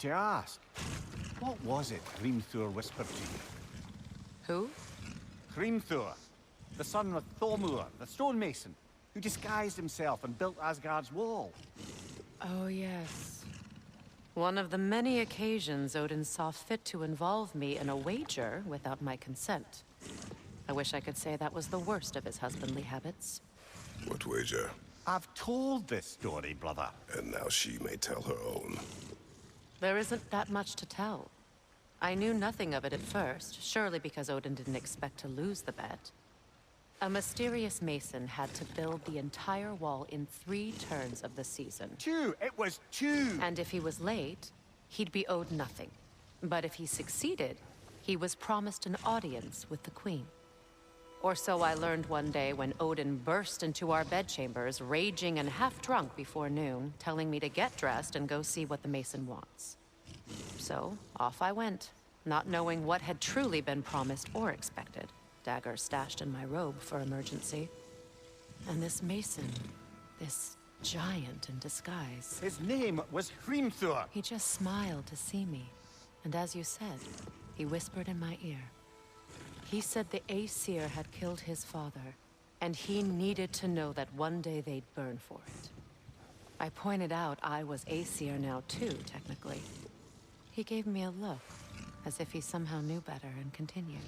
To ask, what was it Hrimthur whispered to you? Who? Hrimthur, the son of Thormur, the stonemason, who disguised himself and built Asgard's wall. Oh, yes. One of the many occasions Odin saw fit to involve me in a wager without my consent. I wish I could say that was the worst of his husbandly habits. What wager? I've told this story, brother. And now she may tell her own. There isn't that much to tell. I knew nothing of it at first, surely because Odin didn't expect to lose the bet. A mysterious mason had to build the entire wall in 3 turns of the season. 2! It was 2! And if he was late, he'd be owed nothing. But if he succeeded, he was promised an audience with the queen. Or so I learned one day when Odin burst into our bedchambers, raging and half-drunk before noon, telling me to get dressed and go see what the mason wants. So, off I went, not knowing what had truly been promised or expected. Dagger stashed in my robe for emergency. And this mason, this giant in disguise. His name was Hrimthur. He just smiled to see me. And as you said, he whispered in my ear. He said the Aesir had killed his father, and he needed to know that one day they'd burn for it. I pointed out I was Aesir now too, technically. He gave me a look, as if he somehow knew better, and continued.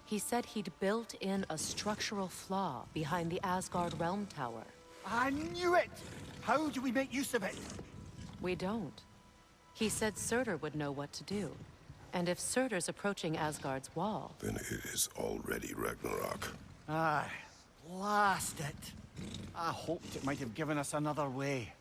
He said he'd built in a structural flaw behind the Asgard Realm Tower. I knew it! How do we make use of it? We don't. He said Surtur would know what to do. And if Surtur's approaching Asgard's wall... Then it is already Ragnarok. Aye, blast it. I hoped it might have given us another way.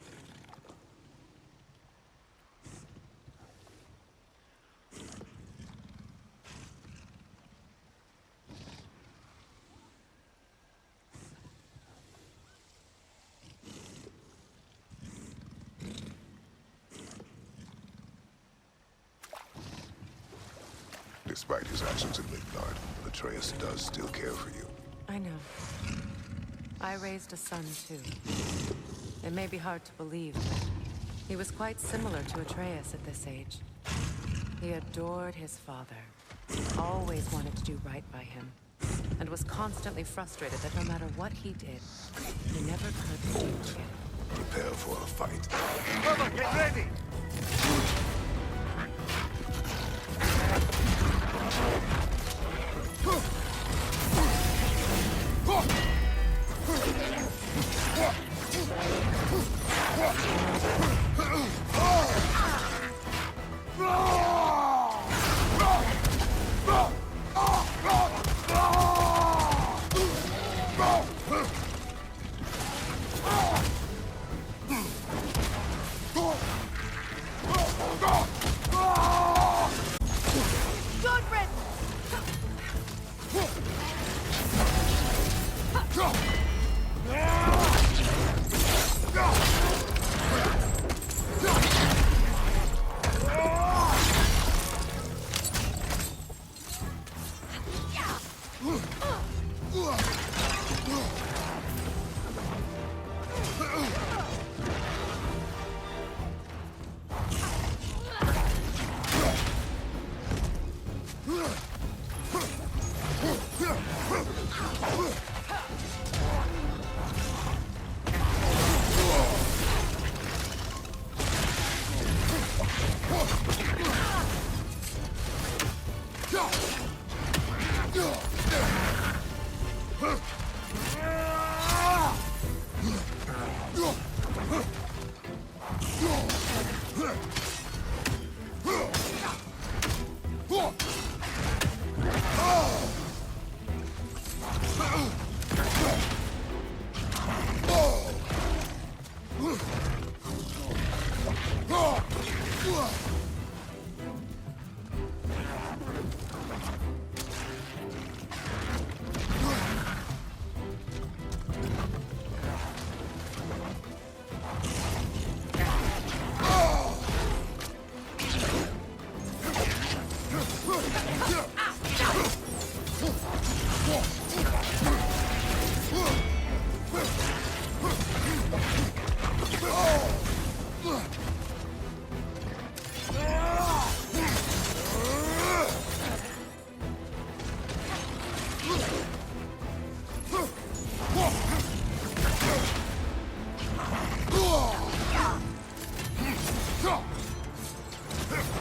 Despite his actions in Midgard, Atreus does still care for you. I know. I raised a son, too. It may be hard to believe, but he was quite similar to Atreus at this age. He adored his father, always wanted to do right by him, and was constantly frustrated that no matter what he did, he never could do it again. Prepare for a fight. Brother, get ready!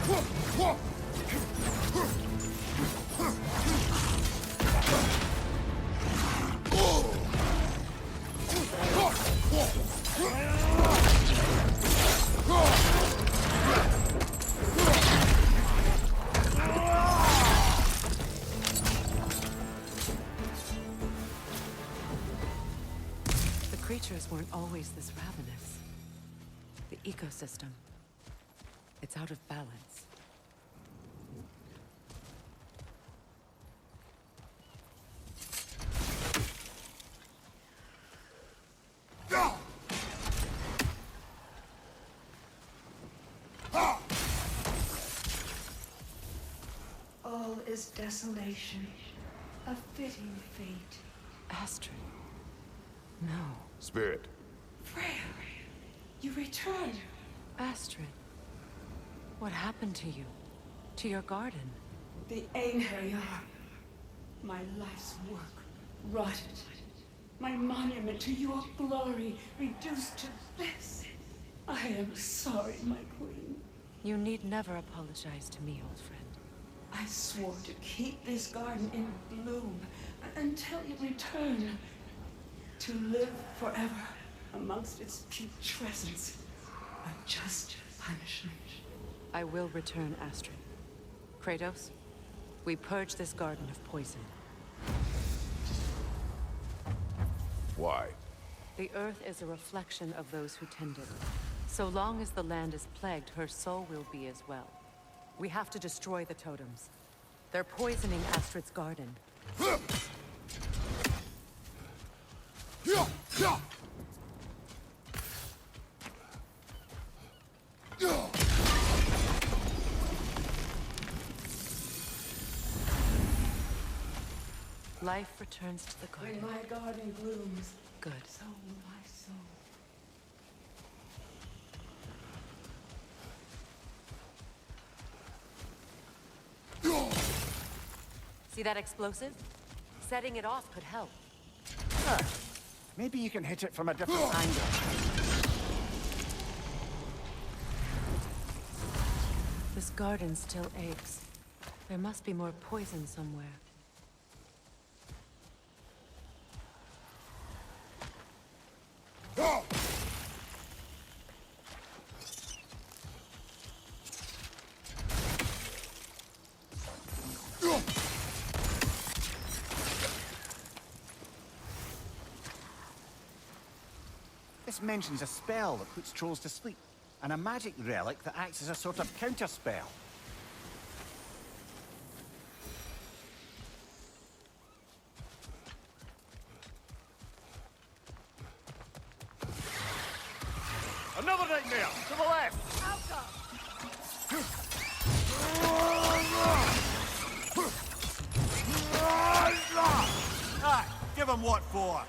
The creatures weren't always this ravenous. The ecosystem, it's out of balance. All is desolation, a fitting fate. Astrid. No. Spirit. Freya, you return. Astrid. What happened to you? To your garden? The Einherjar. My life's work rotted. My monument to your glory reduced to this. I am sorry, my queen. You need never apologize to me, old friend. I swore to keep this garden in bloom until you return. To live forever amongst its putrescence. A just punishment. I will return, Astrid. Kratos, we purge this garden of poison. Why? The earth is a reflection of those who tend it. So long as the land is plagued, her soul will be as well. We have to destroy the totems. They're poisoning Astrid's garden. Life returns to the When garden. my garden blooms, Good. so will my soul. See that explosive? Setting it off could help. Huh. Maybe you can hit it from a different angle. This garden still aches. There must be more poison somewhere. This mentions a spell that puts trolls to sleep, and a magic relic that acts as a sort of counter-spell. Another nightmare! To the left! Aye, give him what for!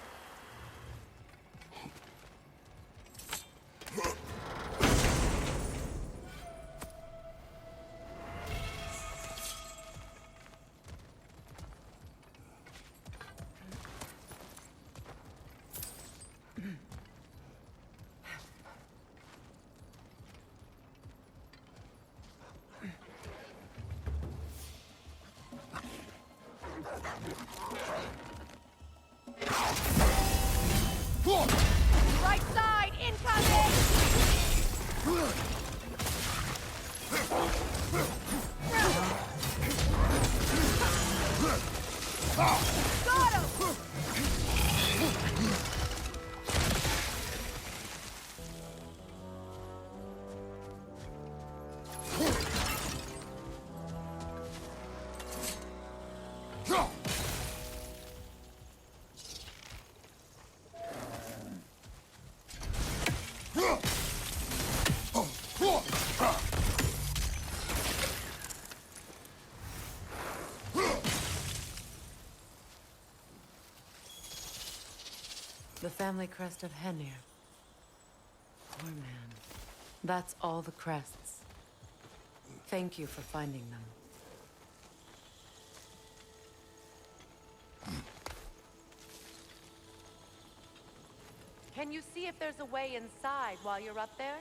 Right side, incoming! Got him! The family crest of Henir. Poor man. That's all the crests. Thank you for finding them. Can you see if there's a way inside while you're up there?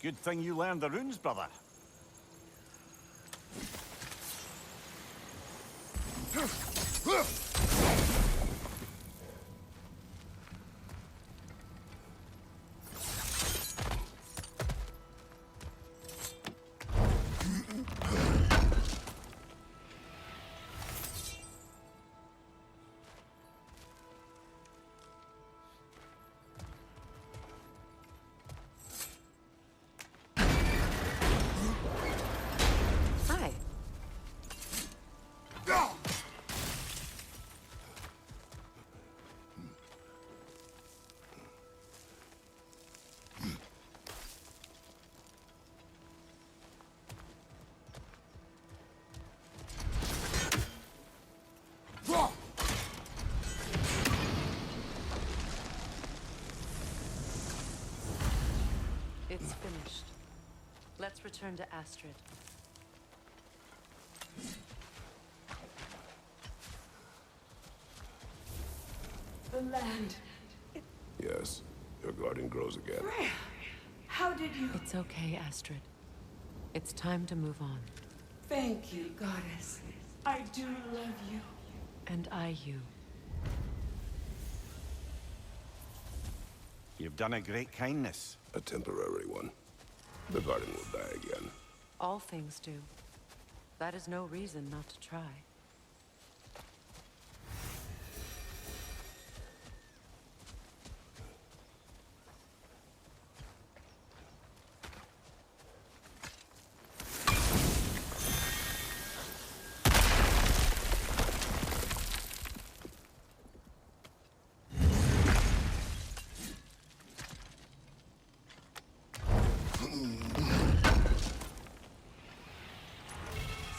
Good thing you learned the runes, brother. Hi. It's finished. Let's return to Astrid. The land. Yes, your garden grows again. Freya, how did you... It's okay, Astrid. It's time to move on. Thank you, goddess. I do love you. And I you. You've done a great kindness. A temporary one. The garden will die again. All things do. That is no reason not to try.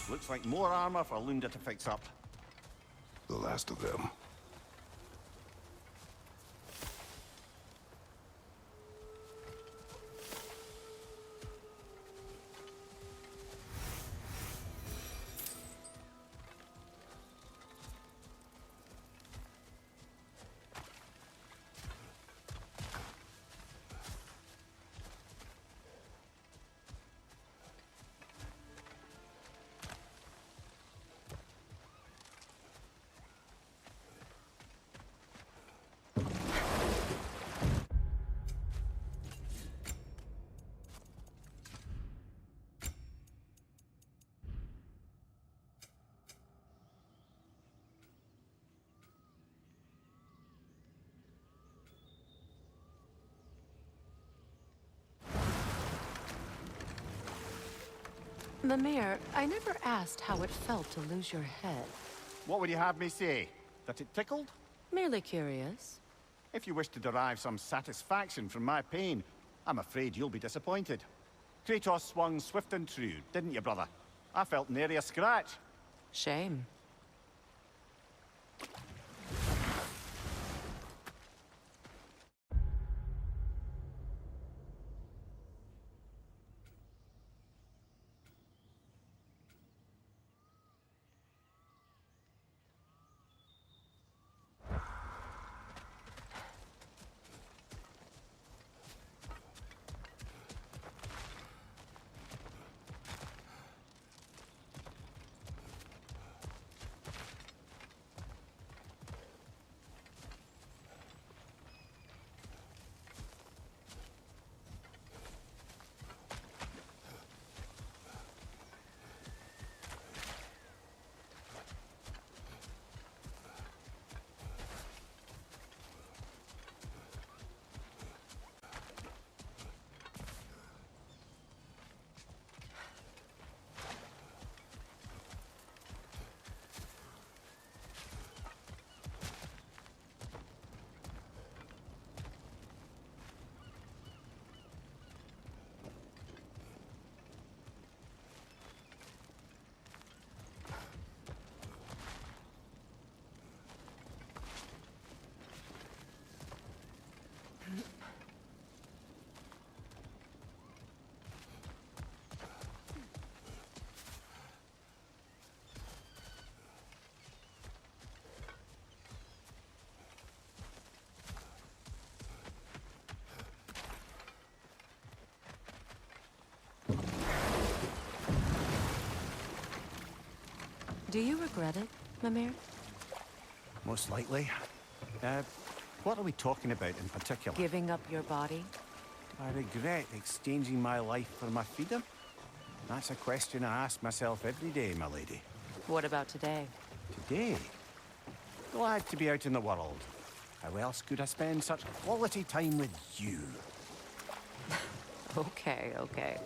Looks like more armor for Lunda to fix up. The last of them. The mayor, I never asked how it felt to lose your head. What would you have me say? That it tickled? Merely curious. If you wish to derive some satisfaction from my pain, I'm afraid you'll be disappointed. Kratos swung swift and true, didn't you, brother? I felt nary a scratch. Shame. Do you regret it, Mimir? Most likely. What are we talking about in particular? Giving up your body? I regret exchanging my life for my freedom? That's a question I ask myself every day, my lady. What about today? Today? Glad to be out in the world. How else could I spend such quality time with you? Okay, okay.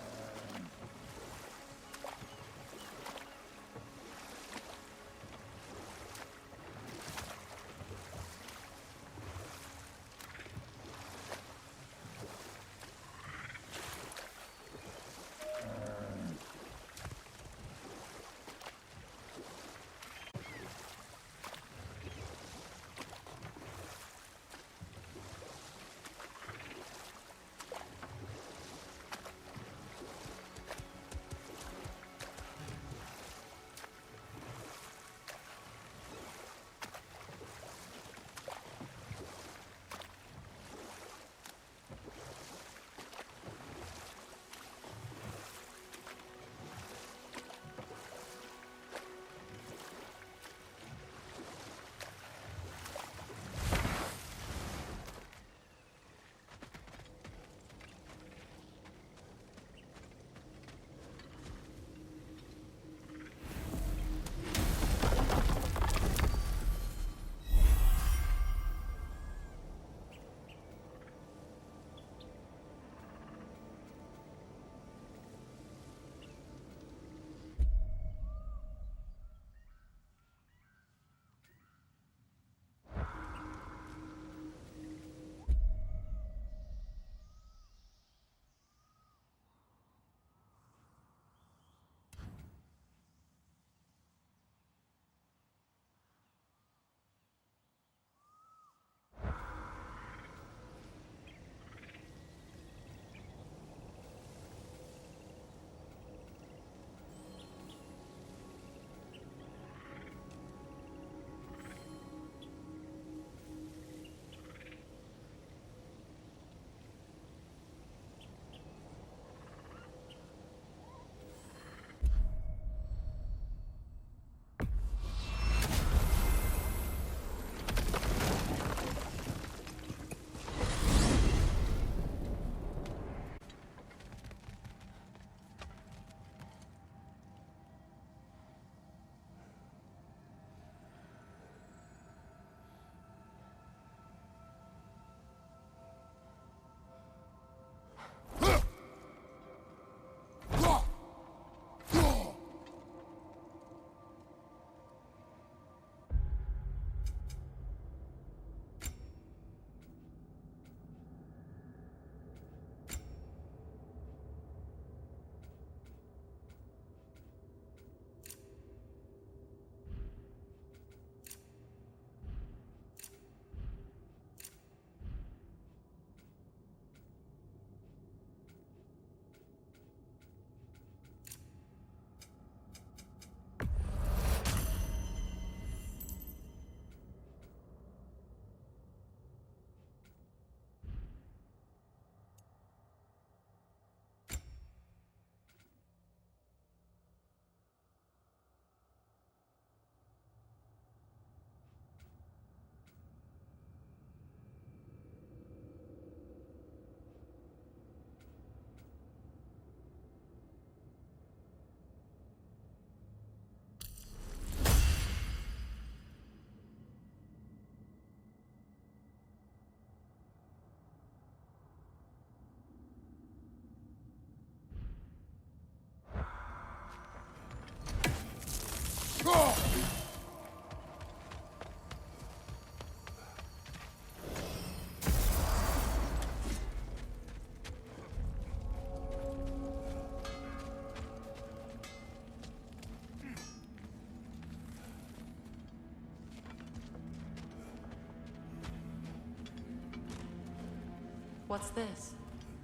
What's this?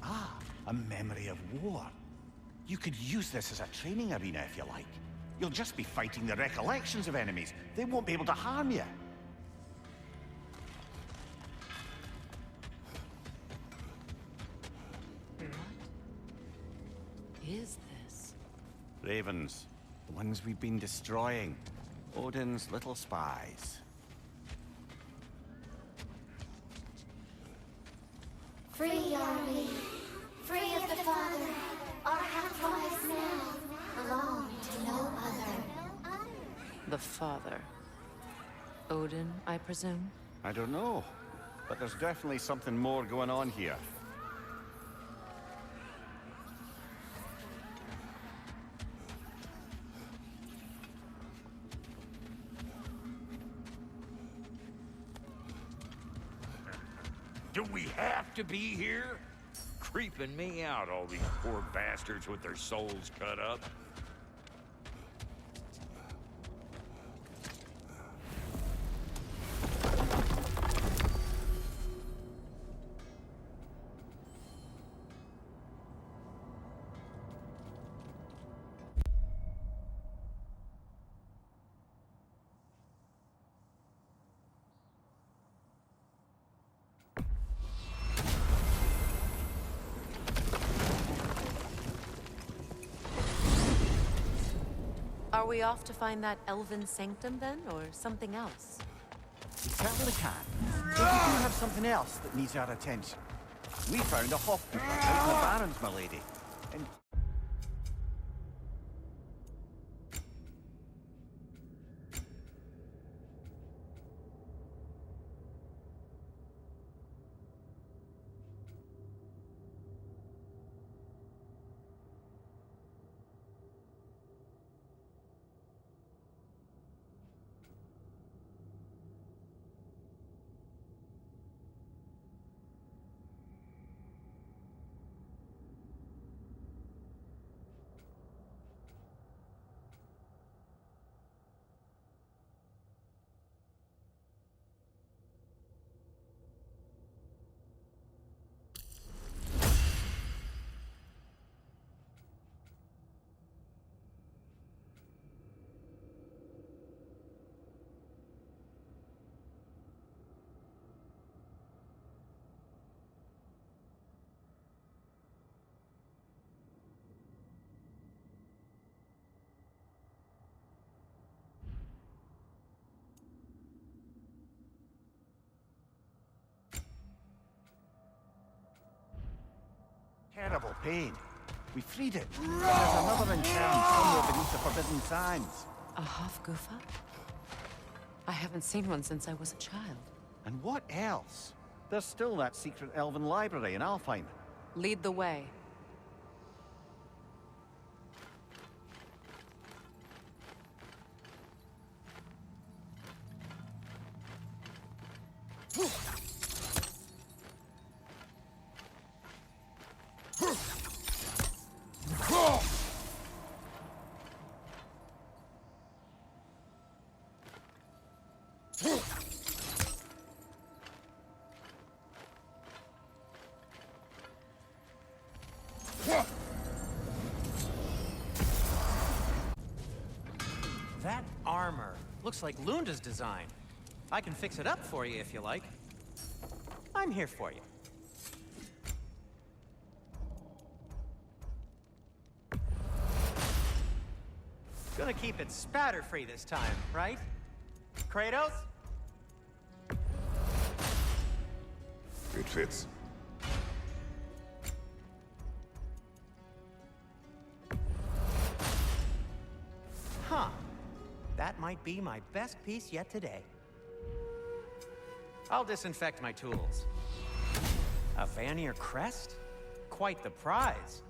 Ah, a memory of war. You could use this as a training arena if you like. You'll just be fighting the recollections of enemies. They won't be able to harm you. What is this? Ravens. The ones we've been destroying. Odin's little spies. Free are we, free of the Father, our half-lives now belong to no other. The father. Odin, I presume? I don't know, but there's definitely something more going on here. Do we have to be here? Creeping me out, all these poor bastards with their souls cut up. Are we off to find that elven sanctum then, or something else? We certainly can. But we do have something else that needs our attention. We found a hofkeeper out in the Barrens, my lady. And terrible pain. We freed it. But there's another in town somewhere beneath the Forbidden Sands. A Hofgufa? I haven't seen one since I was a child. And what else? There's still that secret elven library in Alfheim. Lead the way. That armor looks like Lunda's design. I can fix it up for you if you like. I'm here for you. Gonna keep it spatter-free this time, right? Kratos? It fits. Huh. That might be my best piece yet today. I'll disinfect my tools. A Vanir crest? Quite the prize.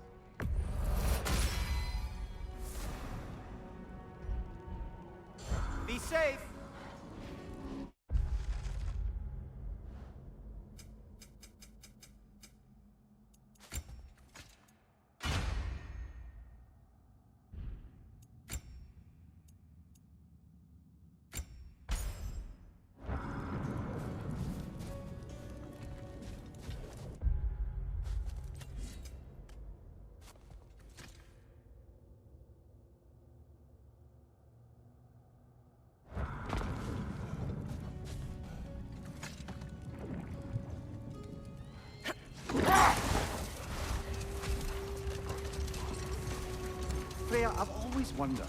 Be safe! Freya, I've always wondered,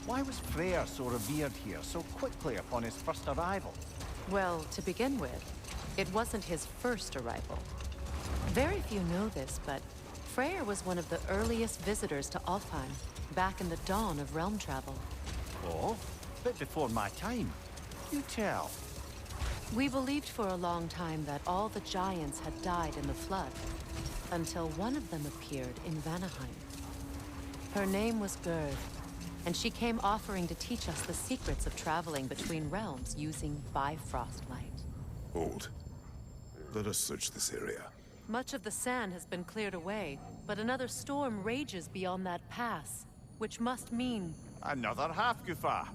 Why was Freyr so revered here so quickly upon his first arrival? Well, to begin with, it wasn't his first arrival. Very few know this, but Freyr was one of the earliest visitors to Alfheim, back in the dawn of realm travel. Oh, bit before my time. You tell. We believed for a long time that all the giants had died in the flood, until one of them appeared in Vanaheim. Her name was Gerd, and she came offering to teach us the secrets of traveling between realms using Bifrost light. Hold. Let us search this area. Much of the sand has been cleared away, but another storm rages beyond that pass, which must mean... Another Hafgufa.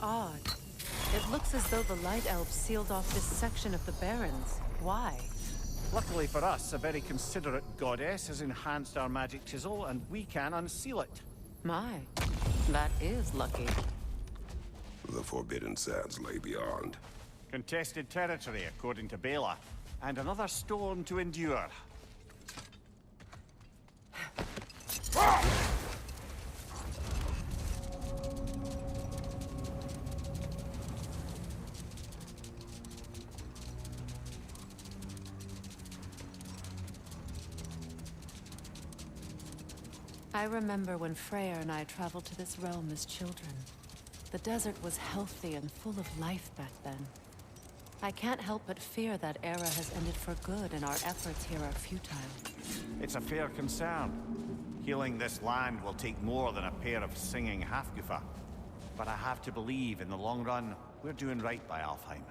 Odd. It looks as though the Light Elves sealed off this section of the Barrens. Why? Luckily for us, a very considerate goddess has enhanced our magic chisel, and we can unseal it. My, that is lucky. The Forbidden Sands lay beyond. Contested territory, according to Bela, and another storm to endure. I remember when Freya and I traveled to this realm as children. The desert was healthy and full of life back then. I can't help but fear that era has ended for good and our efforts here are futile. It's a fair concern. Healing this land will take more than a pair of singing Hafgufa. But I have to believe in the long run, we're doing right by Alfheim.